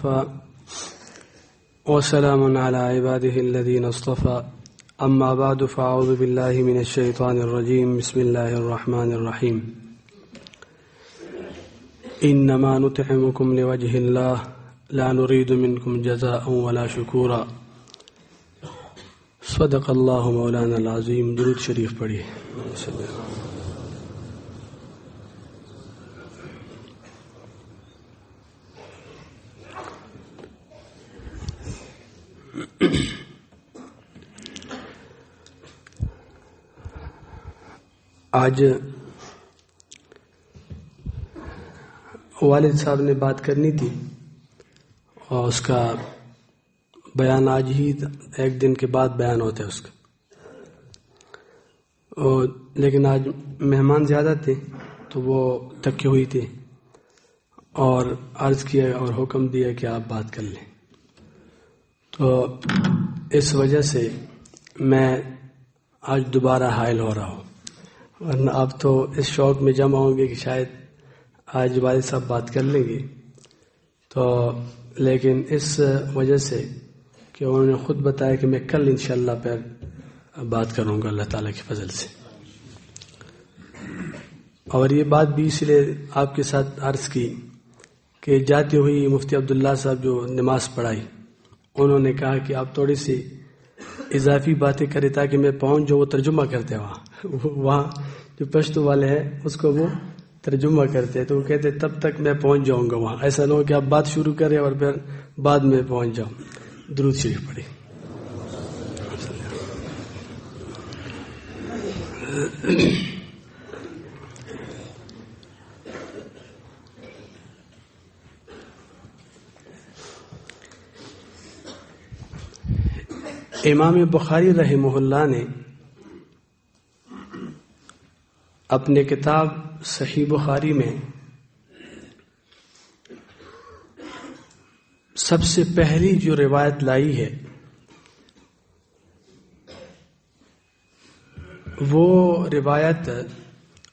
وكفى وسلام على عباده الذين اصطفى أما بعد فأعوذ بالله من الشيطان الرجيم بسم الله الرحمن الرحيم إنما نطعمكم لوجه الله لا نريد منكم جزاء ولا شكورا صدق اللہ مولانا العظیم. درود شریف پڑھیے. آج والد صاحب نے بات کرنی تھی اور اس کا بیان آج ہی ایک دن کے بعد بیان ہوتا ہے اس کا، اور لیکن آج مہمان زیادہ تھے تو وہ تھکے ہوئی تھے اور عرض کیا اور حکم دیا کہ آپ بات کر لیں. تو اس وجہ سے میں آج دوبارہ حائل ہو رہا ہوں، ورنہ آپ تو اس شوق میں جمع ہوں گے کہ شاید آج والد صاحب بات کر لیں گے. تو لیکن اس وجہ سے کہ انہوں نے خود بتایا کہ میں کل انشاءاللہ پھر بات کروں گا اللہ تعالیٰ کے فضل سے. اور یہ بات بھی اس لیے آپ کے ساتھ عرض کی کہ جاتی ہوئی مفتی عبداللہ صاحب جو نماز پڑھائی، انہوں نے کہا کہ آپ تھوڑی سی اضافی باتیں کریں تاکہ میں پہنچ جو وہ ترجمہ کرتے ہیں وہاں جو پشتو والے ہیں اس کو وہ ترجمہ کرتے ہیں، تو وہ کہتے تب تک میں پہنچ جاؤں گا وہاں. ایسا نہ ہو کہ آپ بات شروع کریں اور پھر بعد میں پہنچ جاؤں. درود شریف پڑھیں. امام بخاری رحمہ اللہ نے اپنے کتاب صحیح بخاری میں سب سے پہلی جو روایت لائی ہے وہ روایت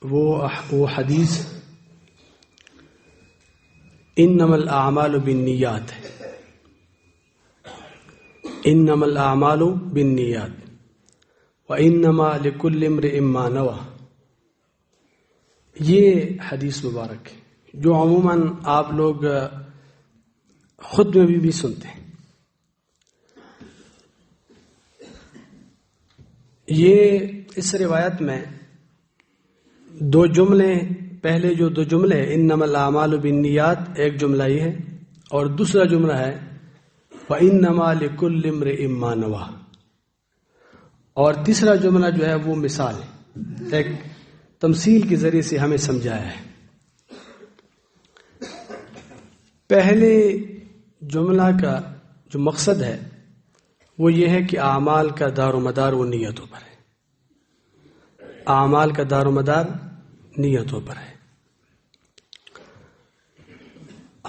وہ حدیث انما الاعمال بالنیات ہے. انما الاعمال بالنیات وانما لکل امرئ ما نوى. یہ حدیث مبارک ہے جو عموماً آپ لوگ خود میں بھی سنتے ہیں. یہ اس روایت میں دو جملے، پہلے جو دو جملے ہیں انما الاعمال بالنیات، ایک جملہ یہ ہے، اور دوسرا جملہ ہے وانما لکل امرئ ما نوى، اور تیسرا جملہ جو ہے وہ مثال ہے، ایک تمثیل کے ذریعے سے ہمیں سمجھایا ہے. پہلے جملہ کا جو مقصد ہے وہ یہ ہے کہ اعمال کا دار و مدار وہ نیتوں پر ہے. اعمال کا دار و مدار نیتوں پر ہے.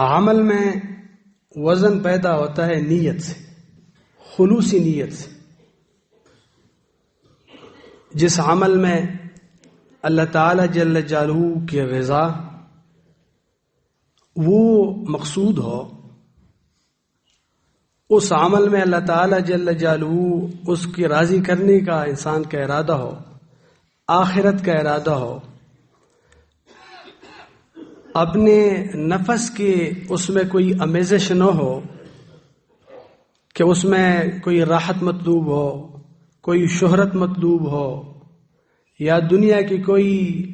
عمل میں وزن پیدا ہوتا ہے نیت سے، خلوصی نیت سے. جس عمل میں اللہ تعالی جل جلالہ کی رضا وہ مقصود ہو، اس عمل میں اللہ تعالی جل جلالہ اس کی راضی کرنے کا انسان کا ارادہ ہو، آخرت کا ارادہ ہو، اپنے نفس کے اس میں کوئی امیزش نہ ہو کہ اس میں کوئی راحت مطلوب ہو، کوئی شہرت مطلوب ہو یا دنیا کی کوئی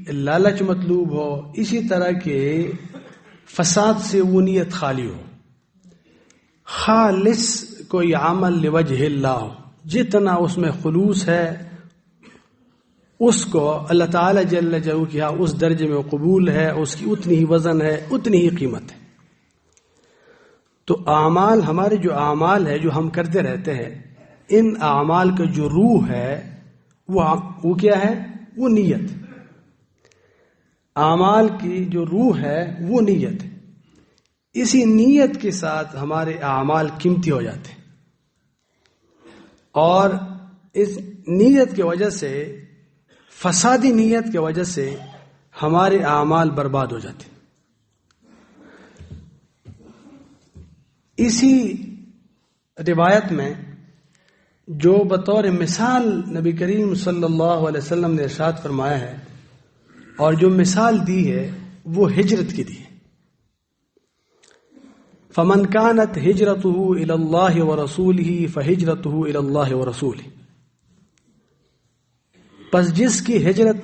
لالچ مطلوب ہو، اسی طرح کے فساد سے وہ نیت خالی ہو. خالص کوئی عمل لوجہ اللہ ہو، جتنا اس میں خلوص ہے اس کو اللہ تعالی جل جلالہ کی اس درجے میں قبول ہے، اس کی اتنی ہی وزن ہے، اتنی ہی قیمت ہے. تو اعمال، ہمارے جو اعمال ہے جو ہم کرتے رہتے ہیں، ان اعمال کا جو روح ہے وہ کیا ہے؟ وہ نیت. اعمال کی جو روح ہے وہ نیت ہے. اسی نیت کے ساتھ ہمارے اعمال قیمتی ہو جاتے ہیں، اور اس نیت کی وجہ سے، فسادی نیت کی وجہ سے ہمارے اعمال برباد ہو جاتے ہیں. اسی روایت میں جو بطور مثال نبی کریم صلی اللہ علیہ وسلم نے ارشاد فرمایا ہے اور جو مثال دی ہے وہ ہجرت کی دی ہے. فمن كانت هجرته الى الله ورسوله فهجرته الى الله ورسوله. پس جس کی ہجرت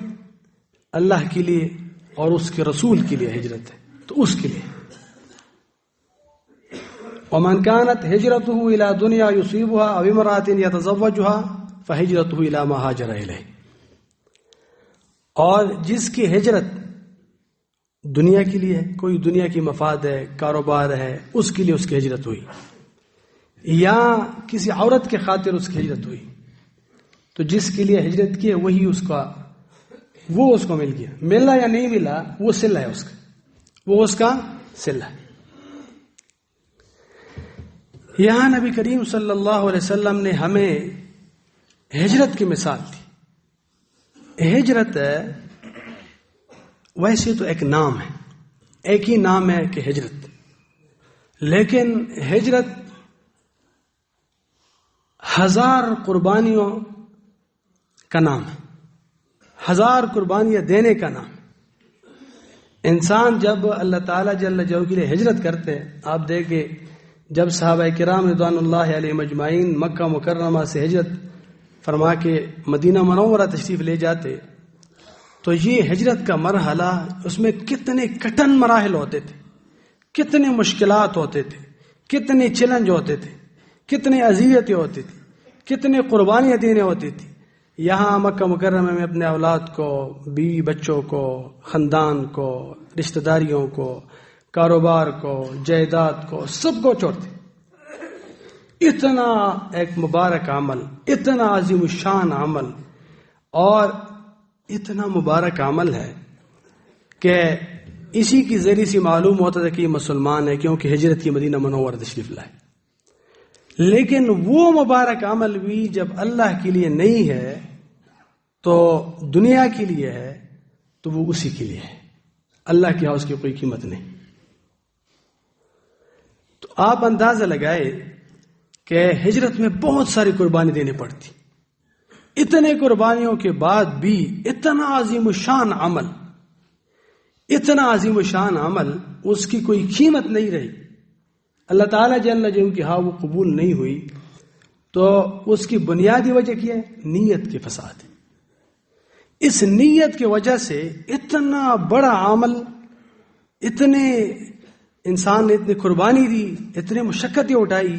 اللہ کے لیے اور اس کے رسول کے لیے ہجرت ہے تو اس کے لیے. ومن كانت هجرته الى دنيا يصيبها او امرأة يتزوجها فهجرته الى ما هاجر اليه. اور جس کی ہجرت دنیا کے لیے ہے، کوئی دنیا کی مفاد ہے، کاروبار ہے، اس کے لیے اس کی ہجرت ہوئی، یا کسی عورت کے خاطر اس کی ہجرت ہوئی، تو جس کے لیے ہجرت کی ہے وہی اس کو مل گیا. ملا یا نہیں ملا وہ صلہ ہے اس کا، وہ اس کا صلہ ہے. یہاں نبی کریم صلی اللہ علیہ وسلم نے ہمیں ہجرت کی مثال دی. ہجرت ویسے تو ایک نام ہے، ایک ہی نام ہے کہ ہجرت، لیکن ہجرت 1000 قربانیوں کا نام ہے، 1000 قربانیاں دینے کا نام. انسان جب اللہ تعالیٰ جل جلالہ کے لیے ہجرت کرتے ہیں، آپ دیکھیں جب صحابہ کرام رضوان اللہ علیہم اجمعین مکہ مکرمہ سے ہجرت فرما کے مدینہ منورہ تشریف لے جاتے تو یہ ہجرت کا مرحلہ، اس میں کتنے کٹن مراحل ہوتے تھے، کتنے مشکلات ہوتے تھے، کتنے چیلنج ہوتے تھے، کتنے اذیتیں ہوتی تھی، کتنے قربانیاں دینے ہوتی تھی. یہاں مکہ مکرمہ میں اپنے اولاد کو، بیوی بچوں کو، خاندان کو، رشتہ داریوں کو، کاروبار کو، جائیداد کو، سب کو چھوڑتے. اتنا ایک مبارک عمل، اتنا عظیم الشان عمل اور اتنا مبارک عمل ہے کہ اسی کی ذریعے سے معلوم ہوتا تھا کہ یہ مسلمان ہے، کیونکہ ہجرت کی مدینہ منورہ تشریف لائے. لیکن وہ مبارک عمل بھی جب اللہ کے لیے نہیں ہے تو دنیا کے لیے ہے تو وہ اسی کے لیے ہے، اللہ کے ہاں اس کی کوئی قیمت نہیں. تو آپ اندازہ لگائے کہ ہجرت میں بہت ساری قربانی دینی پڑتی. اتنے قربانیوں کے بعد بھی اتنا عظیم الشان عمل، اتنا عظیم الشان عمل، اس کی کوئی قیمت نہیں رہی. اللہ تعالیٰ جل جلالہ کہ ہاں وہ قبول نہیں ہوئی تو اس کی بنیادی وجہ کیا ہے؟ نیت کے فساد. اس نیت کی وجہ سے اتنا بڑا عمل، اتنے انسان نے اتنی قربانی دی، اتنے مشقتیں اٹھائی،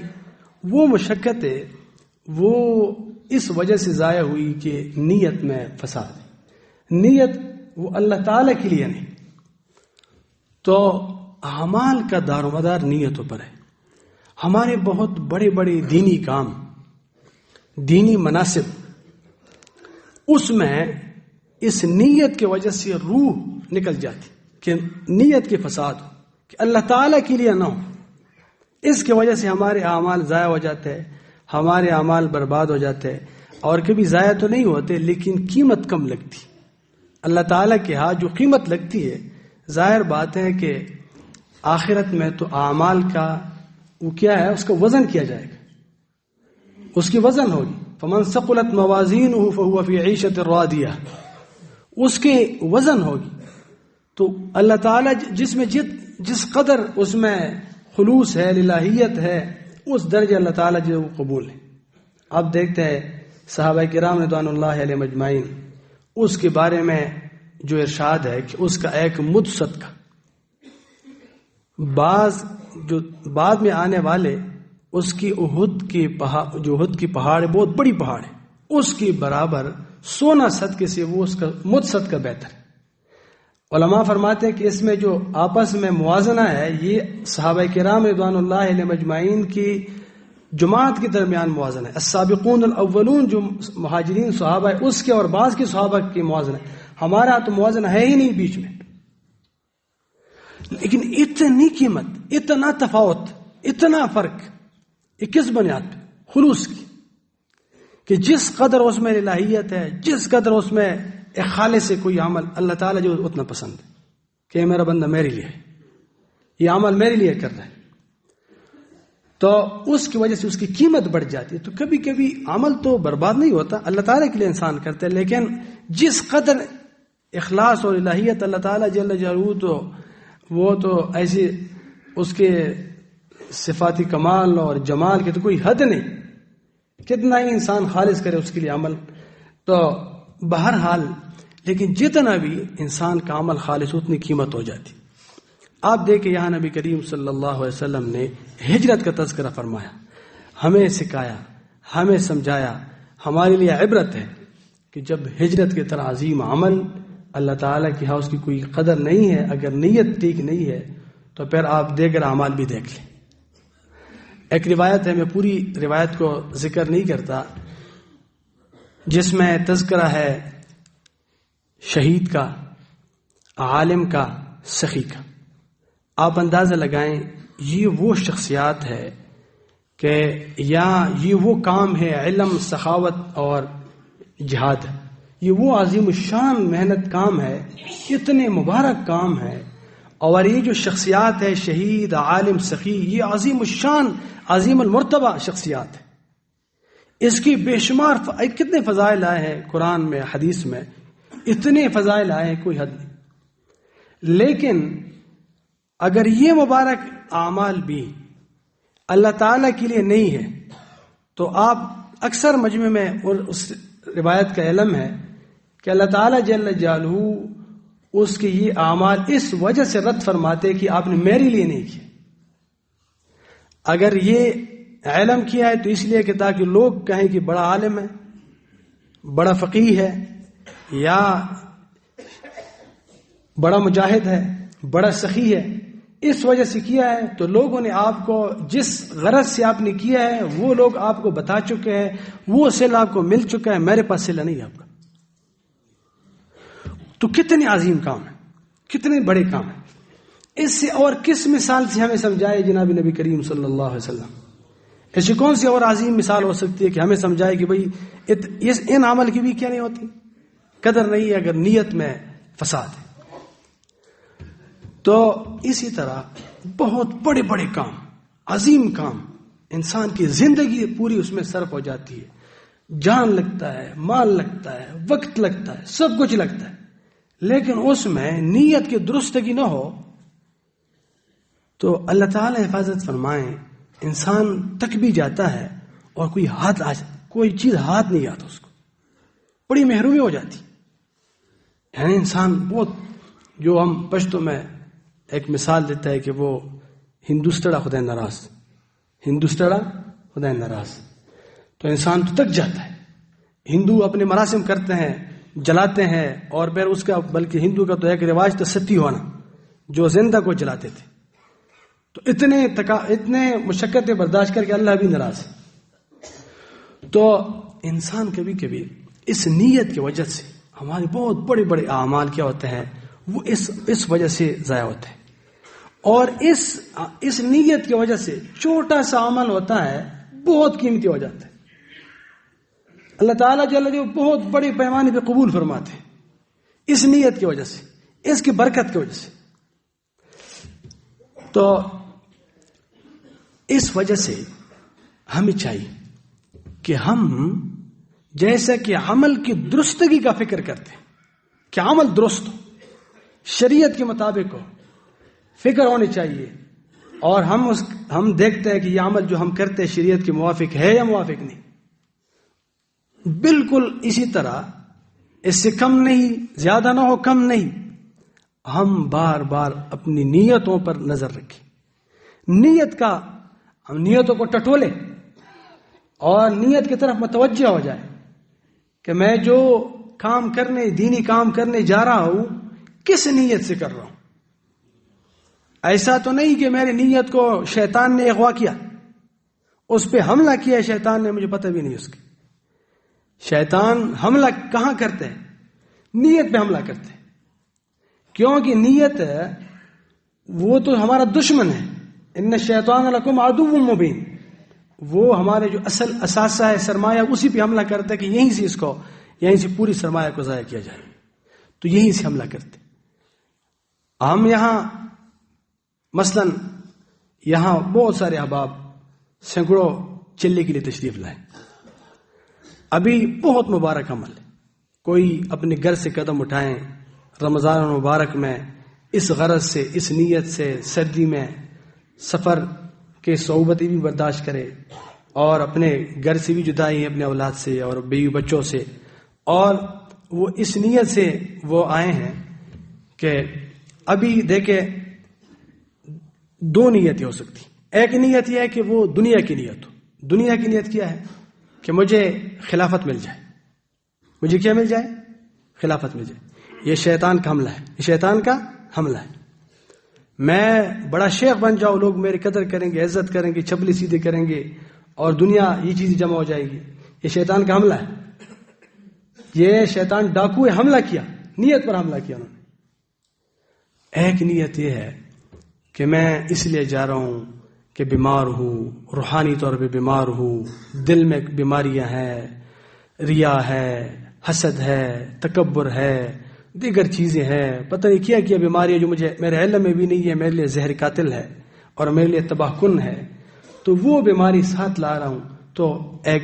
وہ مشقتیں وہ اس وجہ سے ضائع ہوئی کہ نیت میں فساد ہے. نیت وہ اللہ تعالیٰ کے لیے نہیں. تو اعمال کا دار و مدار نیتوں پر ہے. ہمارے بہت بڑے بڑے دینی کام، دینی مناسب، اس میں اس نیت کی وجہ سے روح نکل جاتی کہ نیت کے فساد ہو، کہ اللہ تعالیٰ کے لیے نہ ہو. اس کی وجہ سے ہمارے اعمال ضائع ہو جاتے ہیں، ہمارے اعمال برباد ہو جاتے ہیں. اور کبھی ضائع تو نہیں ہوتے لیکن قیمت کم لگتی. اللہ تعالیٰ کے ہاں جو قیمت لگتی ہے، ظاہر بات ہے کہ آخرت میں تو اعمال کا وہ کیا ہے، اس کا وزن کیا جائے گا، اس کی وزن ہوگی. فمن ثقلت موازینہ فہو فی عیشۃ راضیہ، اس کے وزن ہوگی. تو اللہ تعالیٰ جس میں جس قدر اس میں خلوص ہے، الہیت ہے، اس درجے اللہ تعالیٰ جو قبول ہے. آپ دیکھتے ہیں صحابہ کرام رضوان اللہ علیہم اجمعین، اس کے بارے میں جو ارشاد ہے کہ اس کا ایک مد صدقہ، جو بعد میں آنے والے اس کی احد کی پہاڑ ہے، بہت بڑی پہاڑ ہے، اس کی برابر سونا صدقے سے وہ اس کا مد صدقہ بہتر ہے. علماء فرماتے ہیں کہ اس میں جو آپس میں موازنہ ہے، یہ صحابہ کرام رضوان اللہ علیہم اجمعین کی جماعت کے درمیان موازنہ ہے. السابقون الاولون جو مہاجرین صحابہ ہے اس کے اور بعض کے صحابہ کی موازنہ ہے. ہمارا تو موازنہ ہے ہی نہیں بیچ میں. لیکن اتنی قیمت، اتنا تفاوت، اتنا فرق، یہ کس بنیاد پہ؟ خلوص کی، کہ جس قدر اس میں الہیت ہے، جس قدر اس میں ایک خالص سے کوئی عمل اللہ تعالیٰ جو اتنا پسند ہے کہ میرا بندہ میرے لیے ہے، یہ عمل میرے لیے کر رہا ہے. تو اس کی وجہ سے اس کی قیمت بڑھ جاتی ہے. تو کبھی کبھی عمل تو برباد نہیں ہوتا، اللہ تعالیٰ کے لیے انسان کرتے ہیں، لیکن جس قدر اخلاص اور الہیت اللہ تعالیٰ جل جلالہ تو وہ تو ایسی اس کے صفاتی کمال اور جمال کی تو کوئی حد نہیں، کتنا ہی انسان خالص کرے اس کے لیے عمل. تو بہرحال لیکن جتنا بھی انسان کا عمل خالص اتنی قیمت ہو جاتی. آپ دیکھیں یہاں نبی کریم صلی اللہ علیہ وسلم نے ہجرت کا تذکرہ فرمایا، ہمیں سکھایا، ہمیں سمجھایا. ہمارے لیے عبرت ہے کہ جب ہجرت کے طرح عظیم عمل اللہ تعالیٰ کی ہاں اس کی کوئی قدر نہیں ہے، اگر نیت ٹھیک نہیں ہے تو پھر آپ دیگر اعمال بھی دیکھ لیں. ایک روایت ہے، میں پوری روایت کو ذکر نہیں کرتا، جس میں تذکرہ ہے شہید کا، عالم کا، سخی کا. آپ اندازہ لگائیں یہ وہ شخصیات ہے کہ یا یہ وہ کام ہے، علم، سخاوت اور جہاد، یہ وہ عظیم الشان محنت کام ہے، اتنے مبارک کام ہے. اور یہ جو شخصیات ہے شہید، عالم، سخی، یہ عظیم الشان عظیم المرتبہ شخصیات ہے. اس کی بے شمار کتنے فضائل آئے ہیں قرآن میں، حدیث میں، اتنے فضائل آئے ہیں کوئی حد نہیں. لیکن اگر یہ مبارک اعمال بھی اللہ تعالیٰ کے لیے نہیں ہے تو آپ اکثر مجمع میں اور اس روایت کا علم ہے کہ اللہ تعالیٰ جل جلالہ اس کے یہ اعمال اس وجہ سے رد فرماتے کہ آپ نے میرے لیے نہیں کیا. اگر یہ علم کیا ہے تو اس لیے کہ تاکہ لوگ کہیں کہ بڑا عالم ہے، بڑا فقیہ ہے، یا بڑا مجاہد ہے، بڑا سخی ہے، اس وجہ سے کیا ہے. تو لوگوں نے آپ کو جس غرض سے آپ نے کیا ہے وہ لوگ آپ کو بتا چکے ہیں، وہ صلہ آپ کو مل چکا ہے، میرے پاس صلہ نہیں ہے آپ کا. تو کتنے عظیم کام ہے، کتنے بڑے کام ہیں. اس سے اور کس مثال سے ہمیں سمجھائے جناب نبی کریم صلی اللہ علیہ وسلم؟ ایسی کون سی اور عظیم مثال ہو سکتی ہے کہ ہمیں سمجھائے کہ بھئی ان عمل کی بھی کیا نہیں ہوتی، قدر نہیں ہے اگر نیت میں فساد ہے. تو اسی طرح بہت بڑے بڑے کام، عظیم کام، انسان کی زندگی پوری اس میں صرف ہو جاتی ہے، جان لگتا ہے، مال لگتا ہے، وقت لگتا ہے، سب کچھ لگتا ہے، لیکن اس میں نیت کی درستگی نہ ہو تو اللہ تعالیٰ حفاظت فرمائیں انسان تک بھی جاتا ہے اور کوئی چیز ہاتھ نہیں آتا، اس کو بڑی محرومی ہو جاتی. یعنی انسان بہت، جو ہم پشتو میں ایک مثال دیتا ہے کہ وہ ہندوستڑا خدا ناراض، ہندوستڑا خدا ناراض. تو انسان تو تک جاتا ہے. ہندو اپنے مراسم کرتے ہیں، جلاتے ہیں، اور پھر اس کا بلکہ ہندو کا تو ایک رواج تھا ستی ہونا، جو زندہ کو جلاتے تھے. تو اتنے مشقتیں برداشت کر کے اللہ بھی ناراض ہے. تو انسان کبھی کبھی اس نیت کی وجہ سے ہمارے بہت بڑے بڑے اعمال کیا ہوتے ہیں، وہ اس وجہ سے ضائع ہوتے ہیں. اور اس نیت کی وجہ سے چھوٹا سا عمل ہوتا ہے بہت قیمتی ہو جاتا ہے. اللہ تعالیٰ جل جو بہت بڑے پیمانے پہ قبول فرماتے ہیں اس نیت کی وجہ سے، اس کی برکت کی وجہ سے. تو اس وجہ سے ہمیں چاہیے کہ ہم جیسا کہ عمل کی درستگی کا فکر کرتے ہیں کہ عمل درست ہو، شریعت کے مطابق ہو، فکر ہونی چاہیے. اور ہم دیکھتے ہیں کہ یہ عمل جو ہم کرتے ہیں شریعت کے موافق ہے یا موافق نہیں. بالکل اسی طرح اس سے کم نہیں، زیادہ نہ ہو، کم نہیں. ہم بار بار اپنی نیتوں پر نظر رکھیں. ہم نیتوں کو ٹٹولیں اور نیت کی طرف متوجہ ہو جائے کہ میں جو کام کرنے، دینی کام کرنے جا رہا ہوں، کس نیت سے کر رہا ہوں. ایسا تو نہیں کہ میری نیت کو شیطان نے اغوا کیا، اس پہ حملہ کیا شیطان نے، مجھے پتہ بھی نہیں اس کی. شیطان حملہ کہاں کرتے ہیں؟ نیت پہ حملہ کرتے ہیں، کیونکہ نیت وہ تو ہمارا دشمن ہے. ان الشیطان لکم عدو مبین، وہ ہمارے جو اصل اثاثہ ہے، سرمایہ، اسی پہ حملہ کرتا ہے کہ یہیں سے پوری سرمایہ کو ضائع کیا جائے. تو یہیں سے حملہ کرتے. ہم یہاں مثلا بہت سارے احباب سینکڑوں چلے کے لیے تشریف لائے. ابھی بہت مبارک عمل ہے. کوئی اپنے گھر سے قدم اٹھائیں رمضان المبارک میں اس غرض سے، اس نیت سے، سردی میں سفر کے صعوبتیں بھی برداشت کرے اور اپنے گھر سے بھی جدائی اپنے اولاد سے اور بیوی بچوں سے، اور وہ اس نیت سے وہ آئے ہیں کہ ابھی دیکھیں دو نیتیں ہو سکتی. ایک نیت یہ ہے کہ وہ دنیا کی نیت ہو. دنیا کی نیت کیا ہے کہ مجھے خلافت مل جائے. مجھے کیا مل جائے؟ خلافت مل جائے. یہ شیطان کا حملہ ہے. یہ شیطان کا حملہ ہے. میں بڑا شیخ بن جاؤں، لوگ میری قدر کریں گے، عزت کریں گے، چپلی سیدھے کریں گے اور دنیا یہ چیز جمع ہو جائے گی. یہ شیطان کا حملہ ہے. یہ شیطان ڈاکو ہے، حملہ کیا، نیت پر حملہ کیا انہوں نے. ایک نیت یہ ہے کہ میں اس لیے جا رہا ہوں کہ بیمار ہوں، روحانی طور پہ بیمار ہوں، دل میں بیماریاں ہیں، ریا ہے، حسد ہے، تکبر ہے، دیگر چیزیں ہیں، پتہ نہیں کیا کیا بیماریاں جو مجھے میرے علم میں بھی نہیں ہے، میرے لیے زہر قاتل ہے اور میرے لیے تباہ کن ہے. تو وہ بیماری ساتھ لا رہا ہوں. تو ایک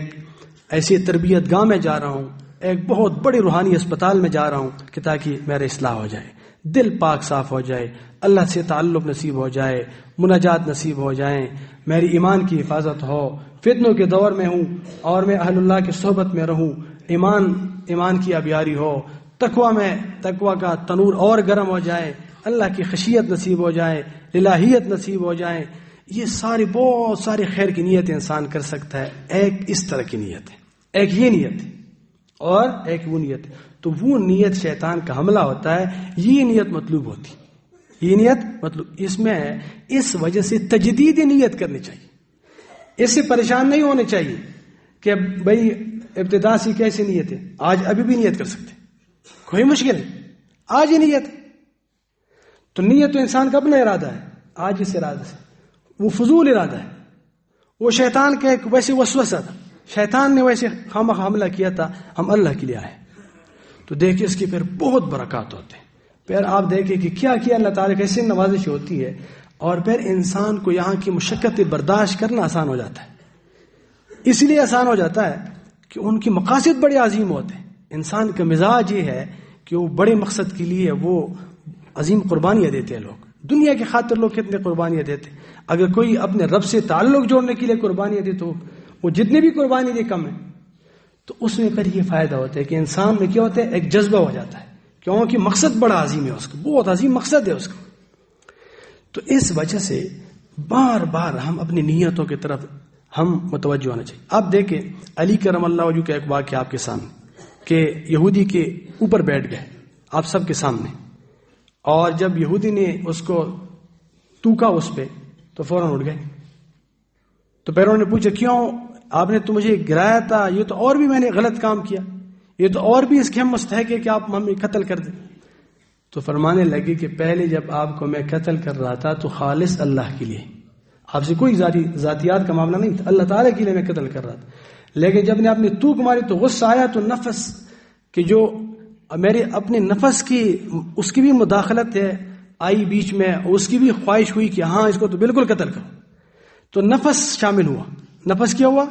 ایسی تربیت گاہ میں جا رہا ہوں، ایک بہت بڑی روحانی اسپتال میں جا رہا ہوں کہ تاکہ میرا اصلاح ہو جائے، دل پاک صاف ہو جائے، اللہ سے تعلق نصیب ہو جائے، مناجات نصیب ہو جائیں، میری ایمان کی حفاظت ہو. فتنوں کے دور میں ہوں اور میں اہل اللہ کی صحبت میں رہوں، ایمان کی آبیاری ہو، تقوی کا تنور اور گرم ہو جائے، اللہ کی خشیت نصیب ہو جائے، الہیت نصیب ہو جائے. یہ ساری بہت ساری خیر کی نیت انسان کر سکتا ہے. ایک اس طرح کی نیت ہے، ایک یہ نیت ہے اور ایک وہ نیت ہے. تو وہ نیت شیطان کا حملہ ہوتا ہے. یہ نیت مطلوب ہوتی، یہ نیت مطلوب. اس میں اس وجہ سے تجدید نیت کرنی چاہیے. اس سے پریشان نہیں ہونے چاہیے کہ بھئی ابتدا سے کیسی نیت ہے، آج ابھی بھی نیت کر سکتے، کوئی مشکل ہے، آج ہی نیت. تو نیت تو انسان کا اپنا ارادہ ہے، آج اس ارادے سے. وہ فضول ارادہ ہے، وہ شیطان کا ایک ویسے وسوسہ تھا، شیطان نے ویسے خامخواہ حملہ کیا تھا. ہم اللہ کے لیے آئے. تو دیکھیں اس کی پھر بہت برکات ہوتے ہیں. پھر آپ دیکھیں کہ کیا کیا اللہ تعالیٰ کیسے نوازش ہوتی ہے، اور پھر انسان کو یہاں کی مشقت برداشت کرنا آسان ہو جاتا ہے. اس لیے آسان ہو جاتا ہے کہ ان کی مقاصد بڑے عظیم ہوتے ہیں. انسان کا مزاج یہ ہے کہ وہ بڑے مقصد کے لیے وہ عظیم قربانیاں دیتے ہیں. لوگ دنیا کی خاطر لوگ کتنے قربانیاں دیتے ہیں. اگر کوئی اپنے رب سے تعلق جوڑنے کے لیے قربانیاں دے تو وہ جتنی بھی قربانی دے کم ہے. تو اس میں پھر یہ فائدہ ہوتا ہے کہ انسان میں کیا ہوتا ہے، ایک جذبہ ہو جاتا ہے، کیونکہ مقصد بڑا عظیم ہے، اس کا بہت عظیم مقصد ہے اس کا. تو اس وجہ سے بار بار ہم اپنی نیتوں کی طرف ہم متوجہ ہونا چاہیے. آپ دیکھیں علی کرم اللہ وجہ کا ایک واقعہ آپ کے سامنے کہ یہودی کے اوپر بیٹھ گئے آپ سب کے سامنے، اور جب یہودی نے اس کو توکا اس پہ تو فوراً اٹھ گئے. تو پھر انہوں نے پوچھا کیوں آپ نے تو مجھے گرایا تھا، یہ تو اور بھی میں نے غلط کام کیا، یہ تو اور بھی اس کے ہم مستحق ہے کہ آپ ہمیں قتل کر دیں. تو فرمانے لگے کہ پہلے جب آپ کو میں قتل کر رہا تھا تو خالص اللہ کے لیے، آپ سے کوئی ذاتیات کا معاملہ نہیں تھا، اللہ تعالیٰ کے لیے میں قتل کر رہا تھا. لیکن جب نے اپنی توک ماری تو غصہ آیا، تو نفس کہ جو میرے اپنے نفس کی اس کی بھی مداخلت ہے آئی بیچ میں، اس کی بھی خواہش ہوئی کہ ہاں اس کو تو بالکل قتل کرو. تو نفس شامل ہوا. نفس کیا ہوا؟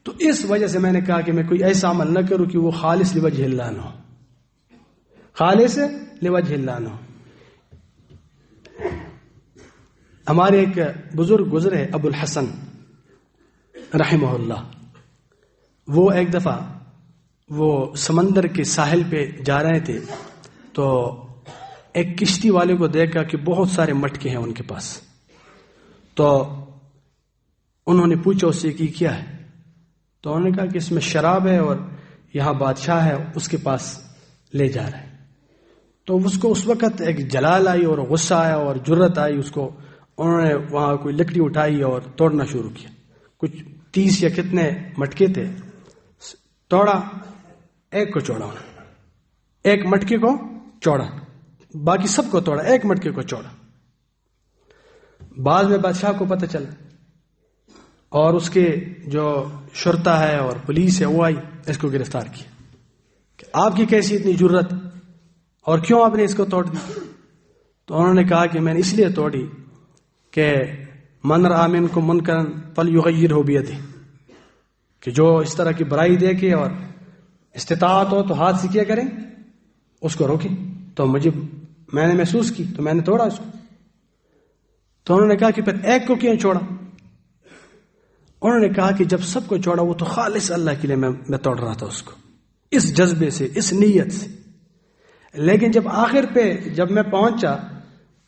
تو اس وجہ سے میں نے کہا کہ میں کوئی ایسا عمل نہ کروں کہ وہ خالص لوجہ اللہ نہ ہو، خالص لوجہ اللہ نہ ہو. ہمارے ایک بزرگ گزرے ابو الحسن رحمہ اللہ. وہ ایک دفعہ وہ سمندر کے ساحل پہ جا رہے تھے تو ایک کشتی والے کو دیکھا کہ بہت سارے مٹکے ہیں ان کے پاس. تو انہوں نے پوچھا اس سے کہ کیا ہے؟ تو انہوں نے کہا کہ اس میں شراب ہے اور یہاں بادشاہ ہے اس کے پاس لے جا رہا ہے. تو اس کو اس وقت ایک جلال آئی اور غصہ آیا اور جرت آئی اس کو. انہوں نے وہاں کوئی لکڑی اٹھائی اور توڑنا شروع کیا. کچھ 30 یا کتنے مٹکے تھے، توڑا، ایک کو چھوڑا، ایک مٹکے کو چھوڑا، باقی سب کو توڑا، ایک مٹکے کو چھوڑا. بعد میں بادشاہ کو پتہ چلا اور اس کے جو شرطا ہے اور پولیس ہے وہ آئی، اس کو گرفتار کیا کہ آپ کی کیسی اتنی جرت اور کیوں آپ نے اس کو توڑ دی؟ تو انہوں نے کہا کہ میں نے اس لیے توڑی کہ من رأى منکم منکرا فلیغیرہ بیدہ، کہ جو اس طرح کی برائی دیکھے اور استطاعت ہو تو ہاتھ سے کیا کریں، اس کو روکیں. تو میں نے محسوس کی تو میں نے توڑا اس کو. تو انہوں نے کہا کہ پھر ایک کو کیوں چھوڑا؟ انہوں نے کہا کہ جب سب کو چھوڑا وہ تو خالص اللہ کے لیے میں توڑ رہا تھا اس کو، اس جذبے سے، اس نیت سے. لیکن جب آخر پہ جب میں پہنچا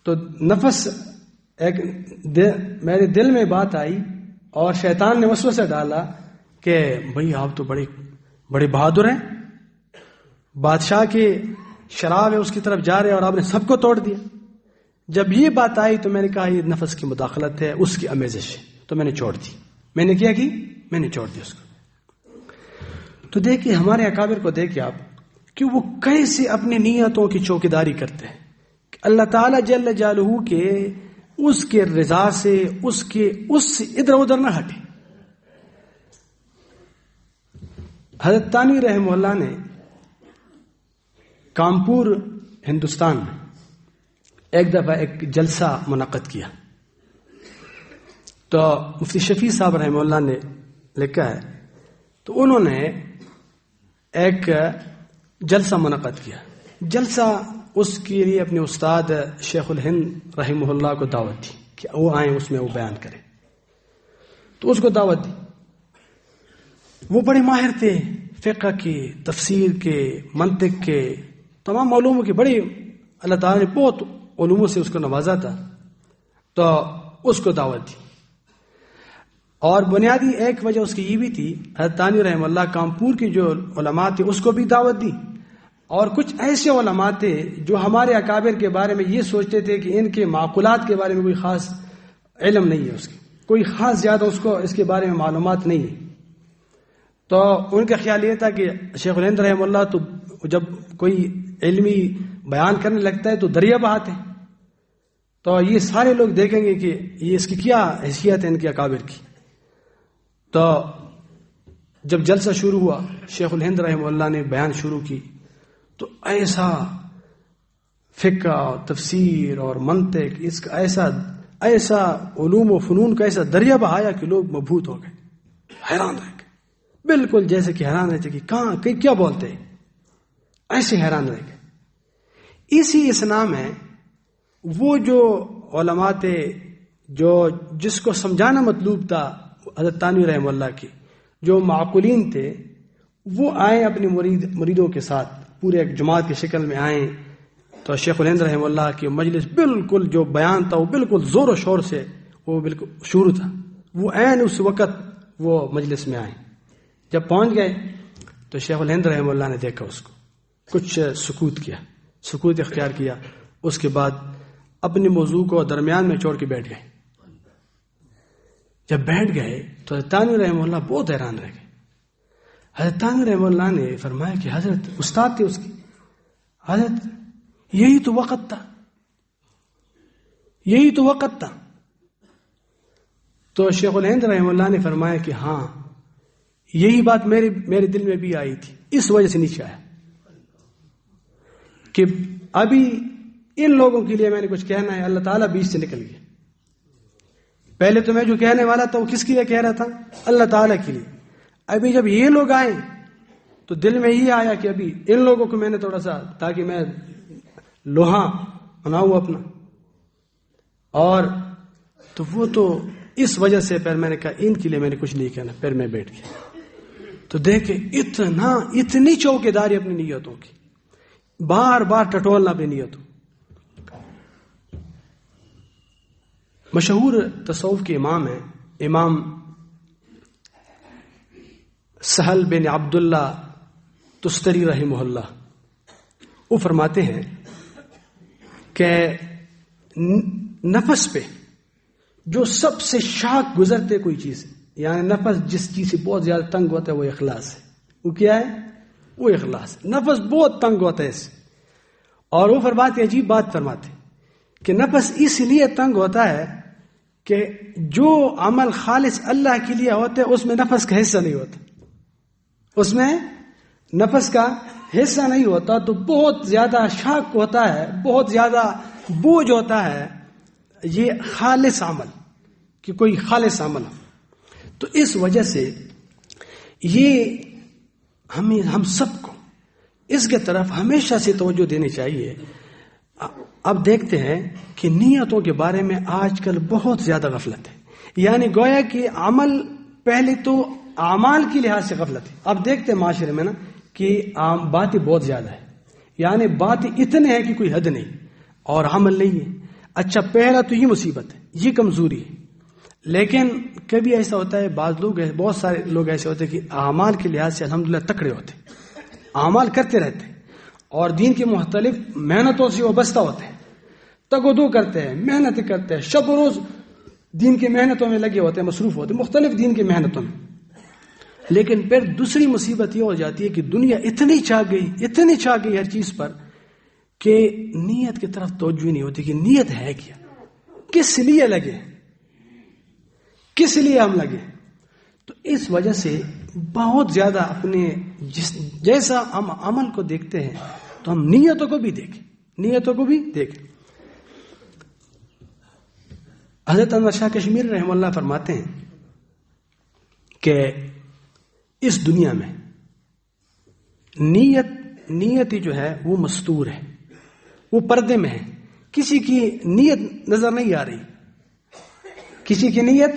تو نفس میرے دل میں بات آئی اور شیطان نے وسوسہ ڈالا کہ بھئی آپ تو بڑے بہادر ہیں، بادشاہ کی شراب ہے اس کی طرف جا رہے اور آپ نے سب کو توڑ دیا. جب یہ بات آئی تو میں نے کہا یہ نفس کی مداخلت ہے، اس کی آمیزش ہے، تو میں نے چھوڑ دی. میں نے کیا کی؟ میں نے چھوڑ دیا اس کو. تو دیکھیے ہمارے اکابر کو دیکھیے آپ کہ وہ کیسے اپنی نیتوں کی چوکیداری کرتے ہیں کہ اللہ تعالیٰ جل جلالہ کے اس کے رضا سے اس سے ادھر ادھر نہ ہٹے. حضرت تانوی رحمہ اللہ نے کانپور ہندوستان میں ایک دفعہ ایک جلسہ منعقد کیا. تو مفتی شفیع صاحب رحمہ اللہ نے لکھا ہے، تو انہوں نے ایک جلسہ منعقد کیا. جلسہ اس کے لیے اپنے استاد شیخ الہند رحمہ اللہ کو دعوت دی کہ وہ آئیں، اس میں وہ بیان کریں. تو اس کو دعوت دی. وہ بڑے ماہر تھے فقہ کے، تفسیر کے، منطق کے، تمام علوموں کے. بڑی اللہ تعالیٰ نے بہت علوموں سے اس کو نوازا تھا. تو اس کو دعوت دی. اور بنیادی ایک وجہ اس کی یہ بھی تھی، حضرت تانوی رحمہ اللہ کانپور کی جو علماء تھے اس کو بھی دعوت دی. اور کچھ ایسے علماء تھے جو ہمارے اکابر کے بارے میں یہ سوچتے تھے کہ ان کے معقولات کے بارے میں کوئی خاص علم نہیں ہے، اس کی کوئی خاص زیادہ اس کو اس کے بارے میں معلومات نہیں ہے. تو ان کا خیال یہ تھا کہ شیخ الہند رحمہ اللہ تو جب کوئی علمی بیان کرنے لگتا ہے تو دریا بہاتے ہیں، تو یہ سارے لوگ دیکھیں گے کہ یہ اس کی کیا حیثیت ہے ان کے اکابر کی. تو جب جلسہ شروع ہوا شیخ الہند رحمہ اللہ نے بیان شروع کی تو ایسا فقہ اور تفسیر اور منطق، اس کا ایسا علوم و فنون کا ایسا دریا بہایا کہ لوگ مبہوت ہو گئے، حیران رہ گئے، بالکل جیسے کہ حیران رہتے کہ کہاں کیا بولتے ہیں، ایسے حیران رہ گئے. اسی اسنا میں وہ جو علماء تھے جس کو سمجھانا مطلوب تھا حضرت تانوی رحمہ اللہ کی، جو معقولین تھے، وہ آئے اپنے مریدوں کے ساتھ پورے ایک جماعت کی شکل میں آئے. تو شیخ الہند رحمہ اللہ کی مجلس بالکل جو بیان تھا وہ بالکل زور و شور سے وہ بالکل شروع تھا. وہ عین اس وقت وہ مجلس میں آئے. جب پہنچ گئے تو شیخ الہند رحمہ اللہ نے دیکھا اس کو، کچھ سکوت اختیار کیا. اس کے بعد اپنے موضوع کو درمیان میں چھوڑ کے بیٹھ گئے. جب بیٹھ گئے تو حضرت تانوی رحمہ اللہ بہت حیران رہ گئے. حضرت تانوی رحمہ اللہ نے فرمایا کہ حضرت استاد تھے اس کی، حضرت یہی تو وقت تھا. تو شیخ الہند رحمہ اللہ نے فرمایا کہ ہاں یہی بات میرے دل میں بھی آئی تھی، اس وجہ سے نیچے آیا کہ ابھی ان لوگوں کے لیے میں نے کچھ کہنا ہے. اللہ تعالیٰ بیچ سے نکل گیا. پہلے تو میں جو کہنے والا تھا وہ کس کے لیے کہہ رہا تھا؟ اللہ تعالیٰ کے لیے. ابھی جب یہ لوگ آئے تو دل میں یہ آیا کہ ابھی ان لوگوں کو میں نے تھوڑا سا، تاکہ میں لوہا بناؤں اپنا. اور تو وہ تو اس وجہ سے پھر میں نے کہا ان کے لیے میں نے کچھ نہیں کہنا، پھر میں بیٹھ گیا. تو دیکھیں اتنی چوکیداری اپنی نیتوں کی، بار بار ٹٹولنا اپنی نیتوں. مشہور تصوف کے امام ہیں امام سہل بن عبداللہ تستری رحمہ اللہ. وہ فرماتے ہیں کہ نفس پہ جو سب سے شاک گزرتے کوئی چیز ہے، یعنی نفس جس چیز سے بہت زیادہ تنگ ہوتا ہے وہ اخلاص ہے. وہ کیا ہے؟ وہ اخلاص. نفس بہت تنگ ہوتا ہے اس سے. اور وہ فرماتے عجیب بات فرماتے کہ نفس اس لیے تنگ ہوتا ہے کہ جو عمل خالص اللہ کے لیے ہوتا ہے اس میں نفس کا حصہ نہیں ہوتا، اس میں نفس کا حصہ نہیں ہوتا، تو بہت زیادہ شاک ہوتا ہے، بہت زیادہ بوجھ ہوتا ہے یہ خالص عمل کہ کوئی خالص عمل ہو. تو اس وجہ سے یہ ہم سب کو اس کے طرف ہمیشہ سے توجہ دینی چاہیے. اب دیکھتے ہیں کہ نیتوں کے بارے میں آج کل بہت زیادہ غفلت ہے. یعنی گویا کہ عمل پہلے تو اعمال کی لحاظ سے غفلت ہے. اب دیکھتے ہیں معاشرے میں نا کہ باتیں بہت زیادہ ہے. یعنی باتیں اتنے ہیں کہ کوئی حد نہیں اور عمل نہیں ہے. اچھا پہلا تو یہ مصیبت ہے, یہ کمزوری ہے. لیکن کبھی ایسا ہوتا ہے بہت سارے لوگ ایسے ہوتے ہیں کہ اعمال کے لحاظ سے الحمدللہ تکڑے ہوتے ہیں, اعمال کرتے رہتے ہیں اور دین کی مختلف محنتوں سے وابستہ ہوتے ہیں, تگ و دو کرتے ہیں, محنت کرتے ہیں, شب و روز دین کی محنتوں میں لگے ہوتے ہیں, مصروف ہوتے ہیں مختلف دین کی محنتوں میں. لیکن پھر دوسری مصیبت یہ ہو جاتی ہے کہ دنیا اتنی چھا گئی ہر چیز پر کہ نیت کی طرف توجہ نہیں ہوتی کہ نیت ہے کیا, کس لیے لگے, کس لیے ہم لگے. تو اس وجہ سے بہت زیادہ اپنے جیسا ہم عمل کو دیکھتے ہیں تو ہم نیتوں کو بھی دیکھیں. حضرت انور شاہ کشمیری رحمہ اللہ فرماتے ہیں کہ اس دنیا میں نیت جو ہے وہ مستور ہے, وہ پردے میں ہے. کسی کی نیت نظر نہیں آ رہی, کسی کی نیت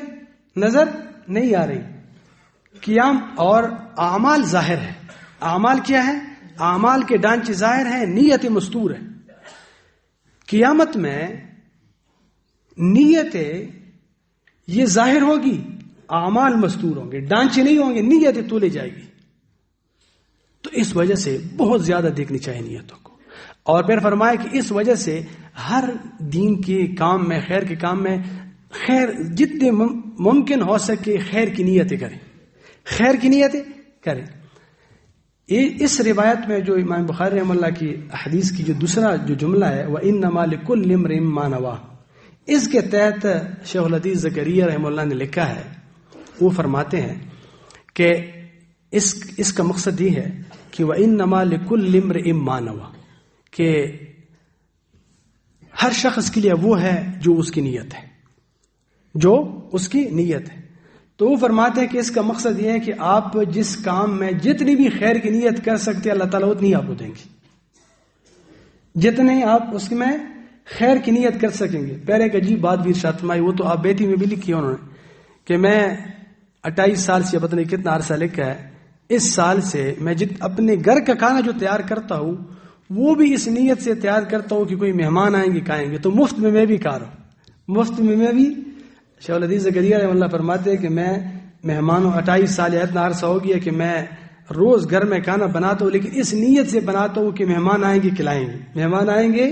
نظر نہیں آ رہی. قیام اور اعمال ظاہر ہے. اعمال کیا ہے؟ اعمال کے ڈانچے ظاہر ہیں, نیت مستور ہے. قیامت میں نیت یہ ظاہر ہوگی, اعمال مستور ہوں گے, ڈانچے نہیں ہوں گے, نیت تولے جائے گی. تو اس وجہ سے بہت زیادہ دیکھنی چاہیے نیتوں کو. اور پھر فرمایا کہ اس وجہ سے ہر دین کے کام میں, خیر کے کام میں, خیر جتنے ممکن ہو سکے خیر کی نیتیں کریں, خیر کی نیتیں کریں. اس روایت میں جو امام بخاری رحمہ اللہ کی حدیث کی جو دوسرا جو جملہ ہے وَإِنَّمَا لِكُلِّ امْرِئٍ مَّا نَوَىٰ, اس کے تحت شیخ الحدیث زکریا رحمہ اللہ نے لکھا ہے, وہ فرماتے ہیں کہ اس کا مقصد یہ ہے کہ وَإِنَّمَا لِكُلِّ امْرِئٍ مَّا نَوَىٰ, کہ ہر شخص کے لیے وہ ہے جو اس کی نیت ہے, جو اس کی نیت ہے. تو وہ فرماتے ہیں کہ اس کا مقصد یہ ہے کہ آپ جس کام میں جتنی بھی خیر کی نیت کر سکتے اللہ تعالیٰ اتنی آپ کو دیں گے, جتنے آپ اس میں خیر کی نیت کر سکیں گے. پہلے ایک عجیب بات بھی ارشاد فرمائی, وہ تو آپ بیتی میں بھی لکھی ہے انہوں نے, کہ میں 28 سال سے پتہ نہیں کتنا عرصہ لکھا ہے, اس سال سے میں اپنے گھر کا کھانا جو تیار کرتا ہوں وہ بھی اس نیت سے تیار کرتا ہوں کہ کوئی مہمان آئیں گے کھائیں گے, تو مفت میں بھی کھا رہا ہوں, مفت میں بھی. شیخ الحدیث زکریا رحمہ اللہ فرماتے ہیں کہ میں مہمانوں 28 سال اتنا عرصہ ہو گیا کہ میں روز گھر میں کھانا بناتا ہوں, لیکن اس نیت سے بناتا ہوں کہ مہمان آئیں گے کھلائیں گے, مہمان آئیں گے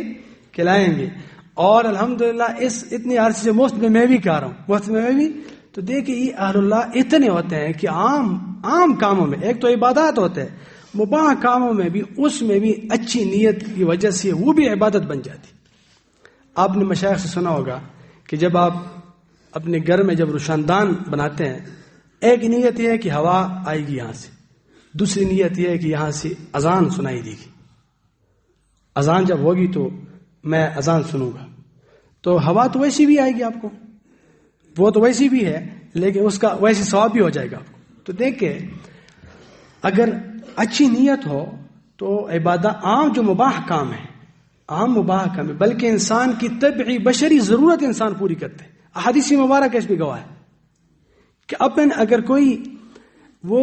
کھلائیں گے. اور الحمدللہ اس اتنی عرصے سے مفت میں بھی کھا رہا ہوں, مفت میں بھی. تو دیکھیں یہ اہل اللہ اتنے ہوتے ہیں کہ عام کاموں میں, ایک تو عبادات ہوتے ہیں, مباح کاموں میں بھی, اس میں بھی اچھی نیت کی وجہ سے وہ بھی عبادت بن جاتی. آپ نے مشائخ سے سنا ہوگا کہ جب آپ اپنے گھر میں جب روشندان بناتے ہیں, ایک نیت یہ ہے کہ ہوا آئے گی یہاں سے, دوسری نیت یہ ہے کہ یہاں سے اذان سنائی دے گی, اذان جب ہوگی تو میں اذان سنوں گا. تو ہوا تو ویسی بھی آئے گی آپ کو, وہ تو ویسی بھی ہے, لیکن اس کا ویسے ثواب بھی ہو جائے گا آپ کو. تو دیکھیں اگر اچھی نیت ہو تو عبادت عام جو مباح کام ہے, عام مباح کام ہے, بلکہ انسان کی طبعی بشری ضرورت انسان پوری کرتے ہیں. احادیث مبارک اس پہ گواہ ہے کہ اگر کوئی وہ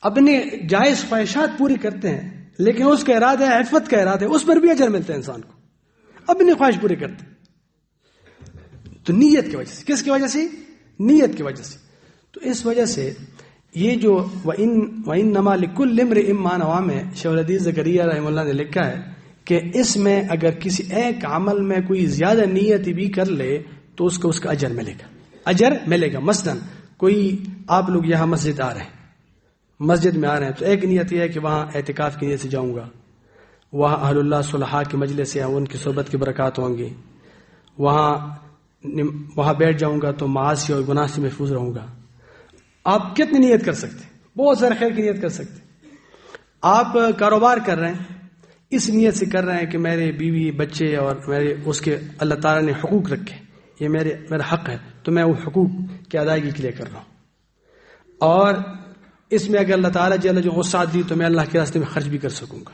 اپنے جائز خواہشات پوری کرتے ہیں لیکن اس کا ارادہ ہے, عفت کا ارادہ ہے, اس پر بھی اجر ملتا ہے انسان کو, اپنی خواہش پوری کرتے ہیں. تو نیت کی وجہ سے, کس کی وجہ سے؟ نیت کی وجہ سے. تو اس وجہ سے یہ جو وَإِنَّمَا لِكُلِّ امْرِئٍ مَّا نَوَىٰ میں شیخ الحدیث زکریا رحمہ اللہ نے لکھا ہے کہ اس میں اگر کسی ایک عمل میں کوئی زیادہ نیت بھی کر لے تو اس کا اجر ملے گا, اجر ملے گا. مثلا کوئی آپ لوگ یہاں مسجد آ رہے ہیں, مسجد میں آ رہے ہیں, تو ایک نیت یہ ہے کہ وہاں اعتکاف کی نیت سے جاؤں گا, وہاں اہل اللہ صلحاء کی مجلس سے ان کی صحبت کی برکات ہوں گی, وہاں بیٹھ جاؤں گا تو معاصی اور گناہ سے محفوظ رہوں گا. آپ کتنی نیت کر سکتے ہیں؟ بہت سارے خیر کی نیت کر سکتے ہیں. آپ کاروبار کر رہے ہیں, اس نیت سے کر رہے ہیں کہ میرے بیوی بچے اور میرے اس کے اللہ تعالیٰ نے حقوق رکھے, یہ میرا حق ہے تو میں وہ حقوق کی ادائیگی کے لیے کر رہا ہوں، اور اس میں اگر اللہ تعالیٰ جل جو وسعت دی تو میں اللہ کے راستے میں خرچ بھی کر سکوں گا،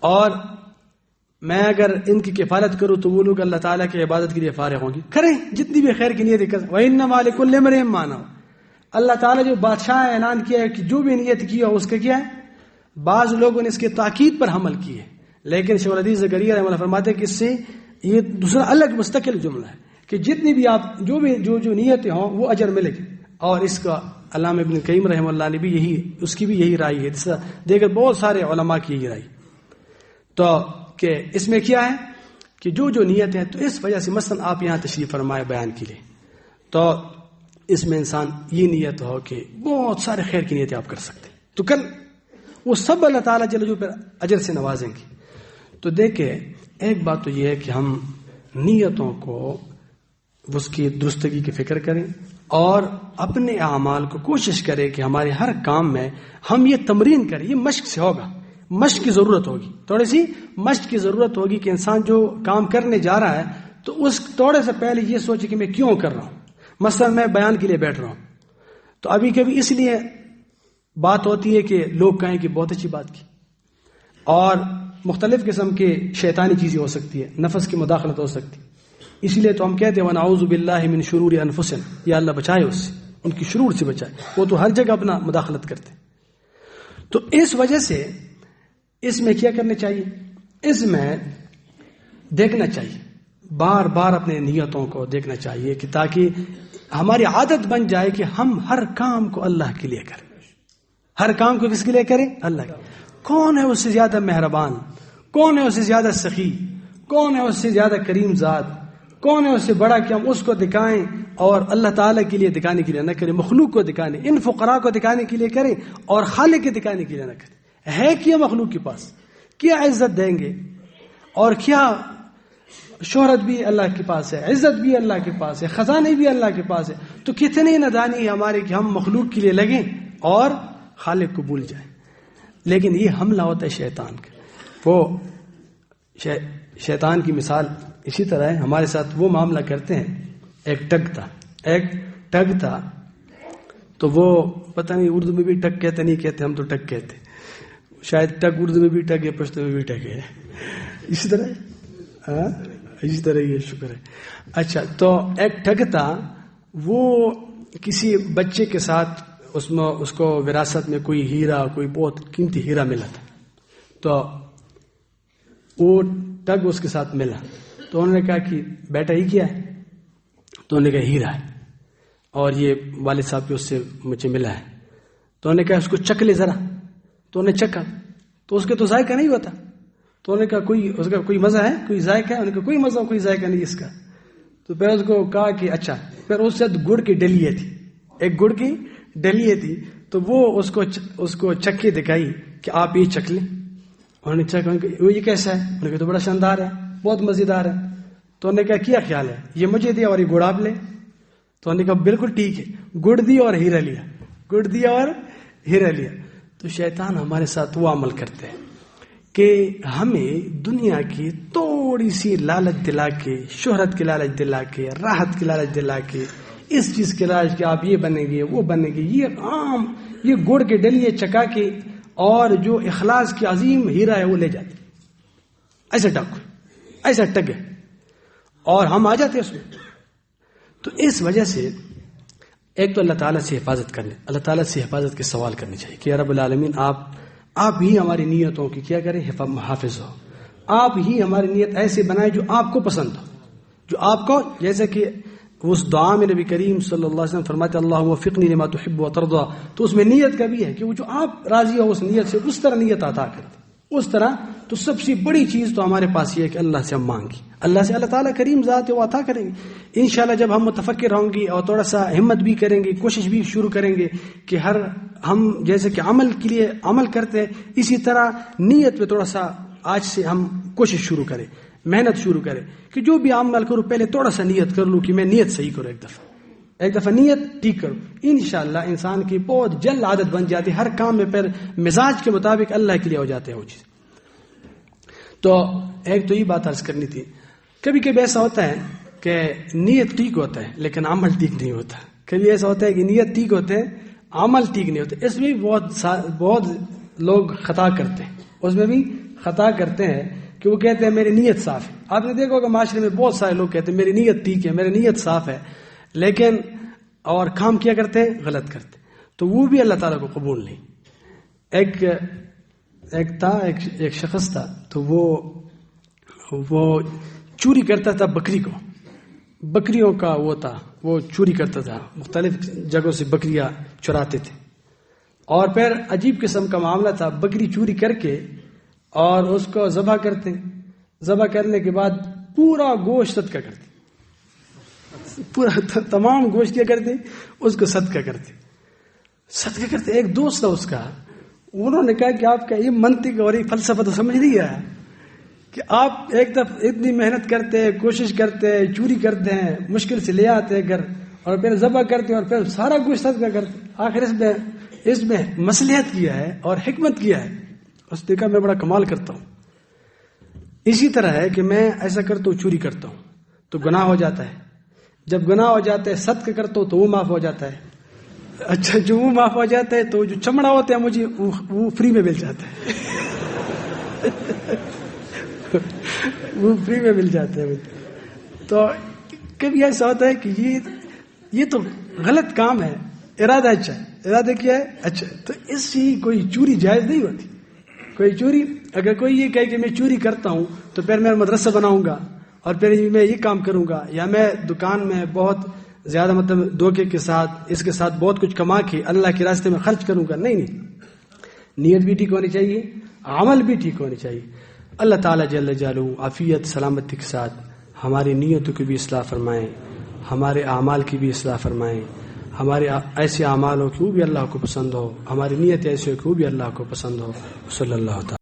اور میں اگر ان کی کفالت کروں تو وہ لوگ اللہ تعالیٰ کی عبادت کے لیے فارغ ہوں گے، کریں جتنی بھی خیر کی نیت کر. وَإِنَّمَا لِكُلِّ امْرِئٍ مَّا نَوَىٰ. اللہ تعالیٰ جو بادشاہ اعلان کیا ہے کہ جو بھی نیت کی ہو اس کا کیا ہے. بعض لوگوں نے اس کے تاکید پر عمل کی ہے، لیکن شیخ الحدیث زکریا رحمہ اللہ فرماتے ہیں کہ اس سے یہ دوسرا الگ مستقل جملہ ہے کہ جتنی بھی آپ جو نیتیں ہوں وہ اجر ملے گی. اور اس کا علامہ ابن قیم رحمہ اللہ نے بھی اس کی بھی یہی رائے ہے، دیکھیں بہت سارے علماء کی یہی رائے. تو کہ اس میں کیا ہے کہ جو نیت ہے، تو اس وجہ سے مثلا آپ یہاں تشریف فرمائے بیان کے لیے، تو اس میں انسان یہ نیت ہو کہ بہت سارے خیر کی نیتیں آپ کر سکتے ہیں، تو کل وہ سب اللہ تعالیٰ جل پر اجر سے نوازیں گے. تو دیکھیں ایک بات تو یہ ہے کہ ہم نیتوں کو اس کی درستگی کی فکر کریں، اور اپنے اعمال کو کوشش کریں کہ ہمارے ہر کام میں ہم یہ تمرین کریں. یہ مشق سے ہوگا، مشق کی ضرورت ہوگی، تھوڑی سی مشق کی ضرورت ہوگی کہ انسان جو کام کرنے جا رہا ہے تو اس تھوڑے سے پہلے یہ سوچے کہ میں کیوں کر رہا ہوں. مثلا میں بیان کے لیے بیٹھ رہا ہوں تو ابھی کبھی اس لیے بات ہوتی ہے کہ لوگ کہیں کہ بہت اچھی بات کی، اور مختلف قسم کے شیطانی چیزیں ہو سکتی ہے، نفس کی مداخلت ہو سکتی ہے، اسی لیے تو ہم کہتے ہیں وَنَعُوذُ بِاللَّهِ مِن شُرُورِ أَنفُسِنَا، یا اللہ بچائے اس سے، ان کی شرور سے بچائے. وہ تو ہر جگہ اپنا مداخلت کرتے. تو اس وجہ سے اس میں کیا کرنا چاہیے، اس میں دیکھنا چاہیے، بار بار اپنے نیتوں کو دیکھنا چاہیے کہ تاکہ ہماری عادت بن جائے کہ ہم ہر کام کو اللہ کے لیے کریں. ہر کام کو کس کے لیے کریں؟ اللہ کے. کون ہے اس سے زیادہ مہربان، کون ہے اس سے زیادہ سخی، کون ہے اس سے زیادہ کریم ذات، کون ہے اس سے بڑا کہ ہم اس کو دکھائیں اور اللہ تعالیٰ کے لیے دکھانے کے لیے نہ کریں، مخلوق کو دکھانے، ان فقراء کو دکھانے کے لیے کریں اور خالق کے دکھانے کے لیے نہ کریں. ہے کیا مخلوق کے پاس، کیا عزت دیں گے، اور کیا شہرت بھی اللہ کے پاس ہے، عزت بھی اللہ کے پاس ہے، خزانے بھی اللہ کے پاس ہے. تو کتنی نادانی ہمارے کہ ہم مخلوق کے لیے لگیں اور خالق کو بھول جائیں. لیکن یہ حملہ ہوتا ہے شیطان کا. وہ شیطان کی مثال اسی طرح ہے، ہمارے ساتھ وہ معاملہ کرتے ہیں. ایک ٹگ تھا تو وہ پتہ نہیں اردو میں بھی ٹگ کہتے نہیں کہتے، ہم تو ٹگ کہتے، شاید ٹگ اردو میں بھی ٹگ ہے، پشتو میں بھی ٹگ ہے، اسی طرح یہ شکر ہے. اچھا، تو ایک ٹگ تھا، وہ کسی بچے کے ساتھ اس کو وراثت میں کوئی ہیرا، کوئی بہت قیمتی ہیرا ملا تھا. تو وہ ٹگ اس کے ساتھ ملا تو انہوں نے کہا کہ بیٹا یہ کیا ہے؟ تو انہوں نے کہا ہیرا ہے، اور یہ والد صاحب کے اس سے مجھے ملا ہے. تو انہوں نے کہا اس کو چکھ لے ذرا. تو انہوں نے چکھا تو اس کے تو ذائقہ نہیں ہوتا. تو انہوں نے کہا اس کا کوئی مزہ ہے، کوئی ذائقہ ہے؟ انہوں نے کہا کوئی مزہ، کوئی ذائقہ نہیں اس کا. تو پھر اس کو کہا کہ اچھا، پھر اس سے گڑ کی ڈلیے تھی، ایک گڑ کی ڈلیے تھی، تو وہ اس کو چکھ کے دکھائی کہ آپ یہ چکھ لیں. انہوں نے چکھا، وہ یہ کیسا ہے؟ انہوں نے کہا تو بڑا شاندار ہے، بہت مزیدار ہے. تو انہوں نے کہا کیا خیال ہے، یہ مجھے دیا اور یہ گڑ آپ لیں؟ تو انہوں نے کہا بالکل ٹھیک ہے. گڑ دیا اور ہیرا لیا، گڑ دیا اور ہیرا لیا. تو شیطان ہمارے ساتھ وہ عمل کرتے ہیں کہ ہمیں دنیا کی تھوڑی سی لالچ دلا کے، شہرت کی لالچ دلا کے، راحت کی لالچ دلا کے، اس چیز کے لالچ کہ آپ یہ بنیں گے وہ بنیں گے، یہ گڑ کے ڈلیے چکا کے، اور جو اخلاص کی عظیم ہیرا ہے وہ لے جاتے. ایسا ٹگ ہے، اور ہم آ جاتے اس میں. تو اس وجہ سے ایک تو اللہ تعالیٰ سے حفاظت کرنے، اللہ تعالیٰ سے حفاظت کے سوال کرنے چاہیے کہ یا رب العالمین آپ ہی ہماری نیتوں کی کیا کریں، محافظ ہو. آپ ہی ہماری نیت ایسے بنائے جو آپ کو پسند ہو، جو آپ کو، جیسے کہ اس دعا میں نبی کریم صلی اللہ علیہ وسلم فرماتے اللہم وفقنی لما تحب وترضى، تو اس میں نیت کا بھی ہے کہ وہ جو آپ راضی ہو اس نیت سے، اس طرح نیت عطا کرتے اس طرح. تو سب سے بڑی چیز تو ہمارے پاس یہ ہے کہ اللہ سے ہم مانگیں، اللہ سے، اللہ تعالیٰ کریم ذات ہے، وہ عطا کریں گے انشاءاللہ. جب ہم متفکر ہوں گے اور تھوڑا سا ہمت بھی کریں گے، کوشش بھی شروع کریں گے کہ ہم جیسے کہ عمل کے لیے عمل کرتے ہیں، اسی طرح نیت پہ تھوڑا سا آج سے ہم کوشش شروع کریں، محنت شروع کریں کہ جو بھی عمل کروں پہلے تھوڑا سا نیت کر لوں کہ میں نیت صحیح کروں، ایک دفعہ نیت ٹھیک کروں. انشاءاللہ انسان کی بہت جلد عادت بن جاتی ہے، ہر کام میں پھر مزاج کے مطابق اللہ کے لیے ہو جاتے ہیں وہ چیز. تو ایک تو یہ بات عرض کرنی تھی. کبھی کبھی ایسا ہوتا ہے کہ نیت ٹھیک ہوتا ہے لیکن عمل ٹھیک نہیں ہوتا. کبھی ایسا ہوتا ہے کہ نیت ٹھیک ہوتے ہیں عمل ٹھیک نہیں ہوتے. اس میں بھی بہت لوگ خطا کرتے ہیں. اس میں بھی خطا کرتے ہیں کہ وہ کہتے ہیں میری نیت صاف ہے. آپ نے دیکھا ہوگا معاشرے میں بہت سارے لوگ کہتے ہیں میری نیت ٹھیک ہے, میری نیت صاف ہے, لیکن اور کام کیا کرتے ہیں غلط کرتے. تو وہ بھی اللہ تعالیٰ کو قبول نہیں. ایک شخص تھا, تو وہ چوری کرتا تھا بکریوں کا وہ تھا, وہ چوری کرتا تھا, مختلف جگہوں سے بکریاں چراتے تھے. اور پھر عجیب قسم کا معاملہ تھا, بکری چوری کر کے اور اس کو ذبح کرتے. ذبح کرنے کے بعد پورا گوشت صدقہ کرتے, پورا تمام گوشت کیا کرتے, اس کو صدقہ کرتے. ایک دوست تھا اس کا, انہوں نے کہا کہ آپ کا یہ منطق اور یہ فلسفہ تو سمجھ نہیں آیا کہ آپ ایک دفعہ اتنی محنت کرتے ہیں, کوشش کرتے ہیں, چوری کرتے ہیں, مشکل سے لے آتے ہیں گھر, اور پھر ذبح کرتے ہیں اور پھر سارا گوشت صدقہ کرتے. آخر اس میں مصلحت کیا ہے اور حکمت کیا ہے. اس نے کہا میں بڑا کمال کرتا ہوں. اسی طرح ہے کہ میں ایسا کرتا ہوں, چوری کرتا ہوں تو گناہ ہو جاتا ہے, جب گناہ ہو جاتا ہے صدقہ کرتا ہوں تو وہ معاف ہو جاتا ہے. اچھا جو وہ معاف ہو جاتا ہے تو جو چمڑا ہوتا ہے مجھے وہ فری میں مل جاتا ہے. وہ فری میں مل جاتا ہے. تو کبھی ایسا ہوتا ہے کہ یہ تو غلط کام ہے, ارادہ اچھا ہے, ارادہ کیا ہے اچھا, تو اس سے کوئی چوری جائز نہیں ہوتی. کوئی چوری, اگر کوئی یہ کہے کہ میں چوری کرتا ہوں تو پھر میں مدرسہ بناؤں گا اور پھر میں یہ کام کروں گا, یا میں دکان میں بہت زیادہ مطلب دھوکے کے ساتھ اس کے ساتھ بہت کچھ کما کے اللہ کے راستے میں خرچ کروں گا. نہیں, نیت بھی ٹھیک ہونی چاہیے, عمل بھی ٹھیک ہونی چاہیے. اللہ تعالیٰ جل جلالہ عافیت سلامتی کے ساتھ ہماری نیتوں کی بھی اصلاح فرمائیں, ہمارے اعمال کی بھی اصلاح فرمائیں. ہمارے ایسے اعمال ہو کہ وہ بھی اللہ کو پسند ہو, ہماری نیت ایسی ہو کہ وہ بھی اللہ کو پسند ہو. صلی اللہ تعالیٰ